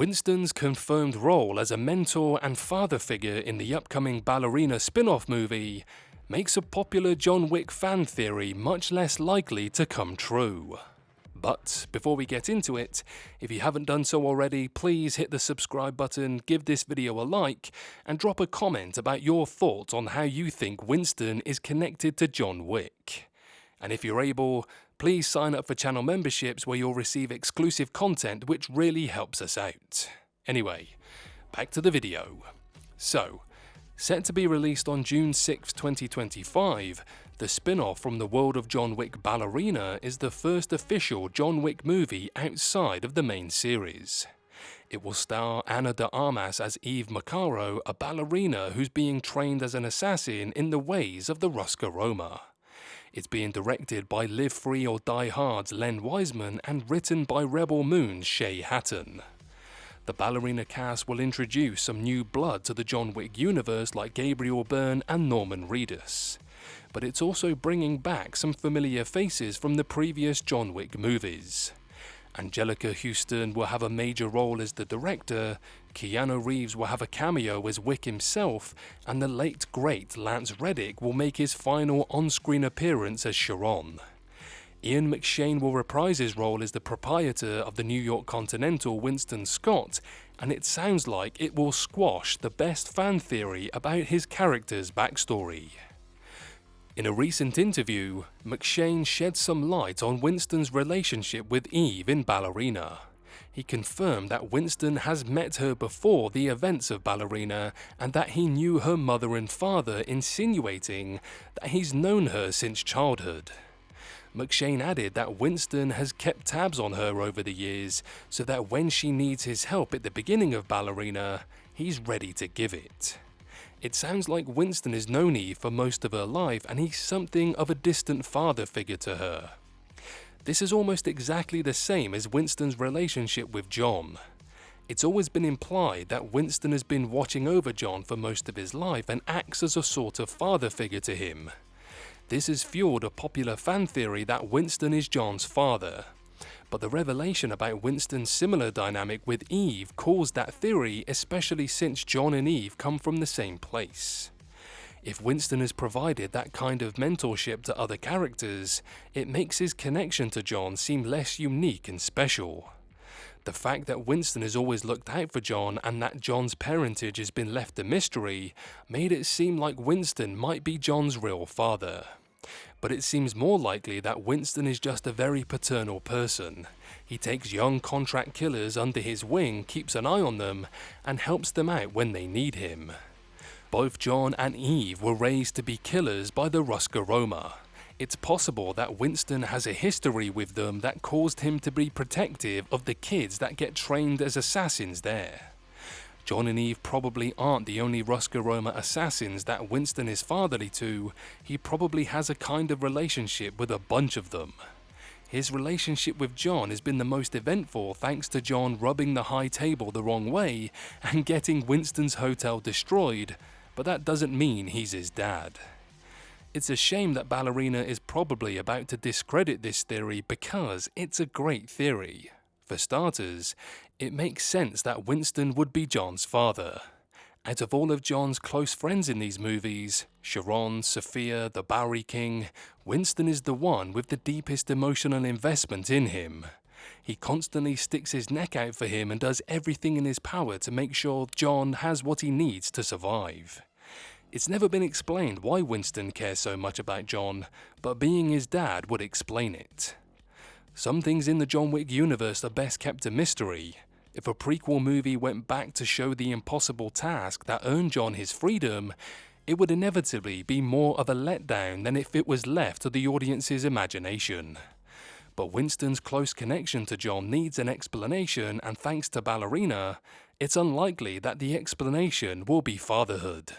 Winston's confirmed role as a mentor and father figure in the upcoming Ballerina spin-off movie makes a popular John Wick fan theory much less likely to come true. But before we get into it, if you haven't done so already, please hit the subscribe button, give this video a like, and drop a comment about your thoughts on how you think Winston is connected to John Wick. And if you're able, please sign up for channel memberships where you'll receive exclusive content which really helps us out. Anyway, back to the video. So, set to be released on June 6, 2025, the spin-off from the world of John Wick Ballerina is the first official John Wick movie outside of the main series. It will star Ana de Armas as Eve Macaro, a ballerina who's being trained as an assassin in the ways of the Rosca Roma. It's being directed by Live Free or Die Hard's Len Wiseman and written by Rebel Moon's Shay Hatton. The Ballerina cast will introduce some new blood to the John Wick universe like Gabriel Byrne and Norman Reedus. But it's also bringing back some familiar faces from the previous John Wick movies. Angelica Houston will have a major role as the director, Keanu Reeves will have a cameo as Wick himself, and the late great Lance Reddick will make his final on-screen appearance as Sharon. Ian McShane will reprise his role as the proprietor of the New York Continental, Winston Scott, and it sounds like it will squash the best fan theory about his character's backstory. In a recent interview, McShane shed some light on Winston's relationship with Eve in Ballerina. He confirmed that Winston has met her before the events of Ballerina and that he knew her mother and father, insinuating that he's known her since childhood. McShane added that Winston has kept tabs on her over the years so that when she needs his help at the beginning of Ballerina, he's ready to give it. It sounds like Winston has known Eve for most of her life and he's something of a distant father figure to her. This is almost exactly the same as Winston's relationship with John. It's always been implied that Winston has been watching over John for most of his life and acts as a sort of father figure to him. This has fueled a popular fan theory that Winston is John's father. But the revelation about Winston's similar dynamic with Eve caused that theory, especially since John and Eve come from the same place. If Winston has provided that kind of mentorship to other characters, it makes his connection to John seem less unique and special. The fact that Winston has always looked out for John and that John's parentage has been left a mystery made it seem like Winston might be John's real father. But it seems more likely that Winston is just a very paternal person. He takes young contract killers under his wing, keeps an eye on them, and helps them out when they need him. Both John and Eve were raised to be killers by the Rosca Roma. It's possible that Winston has a history with them that caused him to be protective of the kids that get trained as assassins there. John and Eve probably aren't the only Rosca Roma assassins that Winston is fatherly to. He probably has a kind of relationship with a bunch of them. His relationship with John has been the most eventful thanks to John rubbing the high table the wrong way and getting Winston's hotel destroyed, but that doesn't mean he's his dad. It's a shame that Ballerina is probably about to discredit this theory because it's a great theory. For starters, it makes sense that Winston would be John's father. Out of all of John's close friends in these movies, Sharon, Sophia, the Bowery King, Winston is the one with the deepest emotional investment in him. He constantly sticks his neck out for him and does everything in his power to make sure John has what he needs to survive. It's never been explained why Winston cares so much about John, but being his dad would explain it. Some things in the John Wick universe are best kept a mystery. If a prequel movie went back to show the impossible task that earned John his freedom, it would inevitably be more of a letdown than if it was left to the audience's imagination. But Winston's close connection to John needs an explanation, and thanks to Ballerina, it's unlikely that the explanation will be fatherhood.